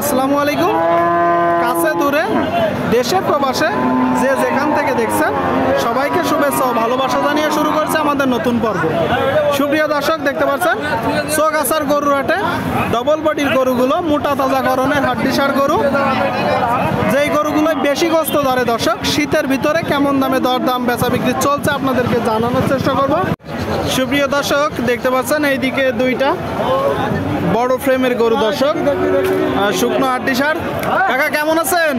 আসসালামু আলাইকুম। কাছে দূরে দেশে প্রবাসে যে যেখান থেকে দেখছেন সবাইকে শুভেচ্ছা ও ভালোবাসা জানিয়ে শুরু করছে আমাদের নতুন পর্ব। সুপ্রিয় দর্শক, দেখতে পাচ্ছেন চৌগাছার গরুর হাটে ডবল বডির গরুগুলো মোটা তাজাকরণের হাড্ডিসার গরু, যেই গরুগুলো বেশি গোস্ত ধরে। দর্শক, শীতের ভিতরে কেমন দামে দরদাম বেচা বিক্রি চলছে আপনাদেরকে জানানোর চেষ্টা করব। সুপ্রিয় দর্শক, দেখতে পাচ্ছেন এইদিকে দুইটা বড় ফ্রেমের গরু। দর্শক, শুকনো হাড্ডিসার। কাকা কেমন আছেন?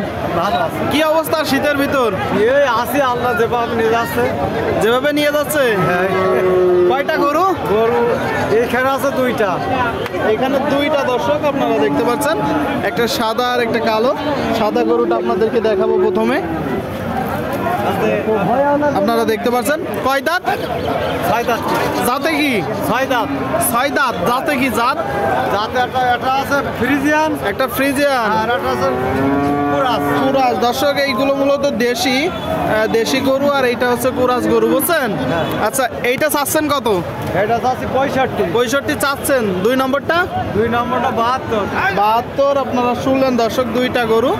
কি অবস্থা শীতের ভিতর? আসি আল্লাহ যেভাবে নিয়ে যাচ্ছে। যেভাবে নিয়ে যাচ্ছে। কয়টা গরু? গরু এখানে আছে দুইটা। এখানে দুইটা। দর্শক, আপনারা দেখতে পাচ্ছেন একটা সাদা আর একটা কালো। সাদা গরুটা আপনাদেরকে দেখাবো প্রথমে। আপনারা দেখতে পাচ্ছেন কয় দাঁত? ছয় দাঁত। জাতে কি? ছয় দাঁত। ছয় দাঁত। জাতে কি জাত? যাতে একটা আছে ফ্রিজিয়ান, একটা ফ্রিজিয়ান আর একটা আছে কুরাস। কুরাস। দর্শক, এইগুলো মূলত দেশি গরু, আর এইটা হচ্ছে কুরাস গরু, বুঝছেন? আচ্ছা, এইটা চাচ্ছেন কত? এটা আছে 65। 65 চাচ্ছেন। দুই নম্বরটা? দুই নম্বরটা 72। 72 আপনারা শুনলেন দর্শক, দুইটা গরু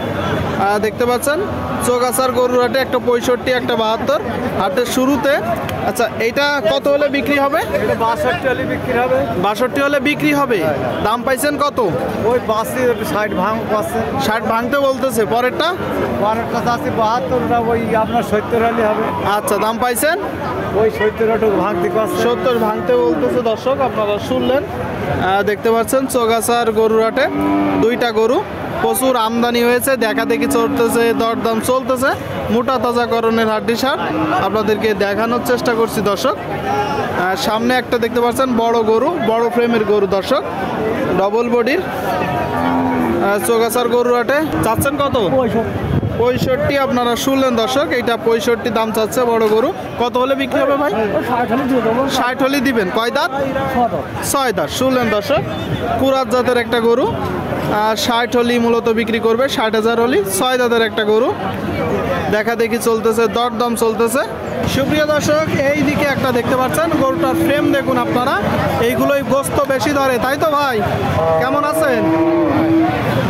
দেখতে পাচ্ছেন চৌগাছার গরুর হাটে, একটা 65 একটা 72 হাটের শুরুতে। আচ্ছা, এইটা কত হলে বিক্রি হবে? এটা 62 হলে বিক্রি হবে। 62 হলে বিক্রি হবে। দাম পাইছেন কত? ওই 60 ভাঙ পাচ্ছে। 60 ভাঙতে বলতেছে। পরেরটা? পরেরটা আছে 72, ওই আপনার 70 হলে হবে। আচ্ছা, দাম পাইছেন? ওই 70 ভাঙতে পারছে। 70 ভাঙতে বলতেছে। দর্শক, আপনারা শুনলেন, দেখতে পাচ্ছেন চৌগাছার গরুর হাটে দুইটা গরু, প্রচুর আমদানি হয়েছে, দেখা দেখি চলতেছে, দরদাম চলতেছে। মোটা তাজাকরণের হাড্ডিসার আপনাদেরকে দেখানোর চেষ্টা করছি। দর্শক, সামনে একটা দেখতে পাচ্ছেন বড় গরু, বড় ফ্রেমের গরু। দর্শক, ডবল বডির চৌগাছার গরুর হাটে চাচ্ছেন কত? 65 আপনারা শুনলেন দর্শক, এইটা 65 দাম চাচ্ছে বড় গরু। কত হলে বিক্রি হবে ভাই? 60 হলে দিবেন। কয় দাঁত? 6 দাঁত। শুনলেন দর্শক, কুরাত জাতের একটা গরু, 60 হলি মূলত বিক্রি করবে। 60,000 হলি। 6 দাঁতের একটা গরু, দেখা দেখি চলতেছে, দরদাম চলতেছে। সুপ্রিয় দর্শক, এই দিকে একটা দেখতে পাচ্ছেন, গরুটার ফ্রেম দেখুন আপনারা। এইগুলোই গোস্ত বেশি ধরে, তাই তো ভাই? কেমন আছেন?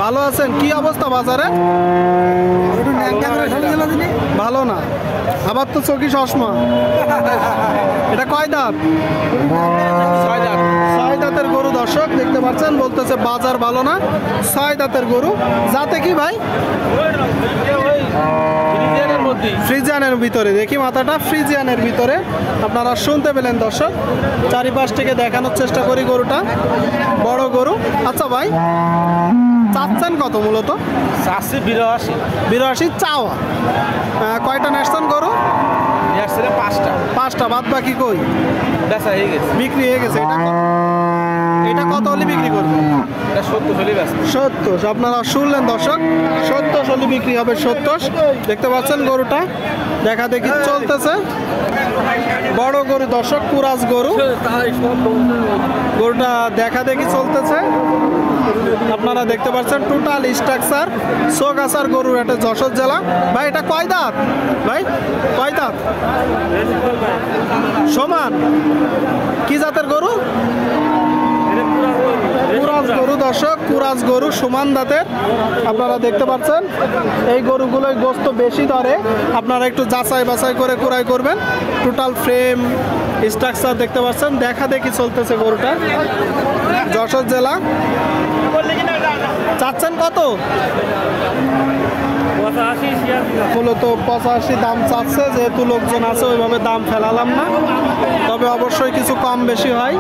ভালো আছেন? কি অবস্থা বাজারে? ভালো না। আবার তো চোখি চশমা। এটা কয় দাঁত? 6 দাঁত। 6 দাঁতের গরু। দর্শক, দেখতে পাচ্ছেন, বলতেছে বাজার ভালো না। 6 দাঁতের গরু। যাতে কি ভাই? ফ্রিজিয়ানের ভিতরে। দেখি মাথাটা ফ্রিজিয়ানের ভিতরে। আপনারা শুনতে পেলেন দর্শক, চারিপাশ থেকে দেখানোর চেষ্টা করি গরুটা। বড় গরু। আচ্ছা ভাই, চাচ্ছেন কত মূলত? 82 চাওয়া। কয়টা নেসছেন গরু? 5টা। বাদ বাকি কই? বিক্রি হয়ে গেছে। এটা কত হলে বিক্রি করবে? 70। আপনারা শুনলেন দর্শক, 70 হলে বিক্রি হবে। 70। দেখতে পাচ্ছেন গরুটা, দেখা দেখি চলতেছে। বড় গরু দর্শক, কুরাস গরু। গরুটা দেখা দেখি চলতেছে। আপনারা দেখতে পাচ্ছেন টোটাল স্ট্রাকচার চৌগাছার গরুর হাটে, যশোর জেলা। ভাই, এটা কয় দাঁত? ভাই, কয় দাঁত? সমান। কি জাতের গরু? কুরাস গরু। দর্শক, কুরাস গরু, সমান দাঁতের। আপনারা দেখতে পাচ্ছেন এই গরুগুলোই গোস্ত বেশি ধরে। আপনারা একটু যাচাই বাছাই করে ক্রয় করবেন। টোটাল ফ্রেম স্ট্রাকচার দেখতে পাচ্ছেন, দেখা দেখি চলতেছে গরুটা, যশোর জেলা। চাচ্ছেন কত? মূলত 85 দাম চাচ্ছে। যেহেতু লোকজন আছে, ওইভাবে দাম ফেলালাম না, তবে অবশ্যই কিছু কম বেশি হয়।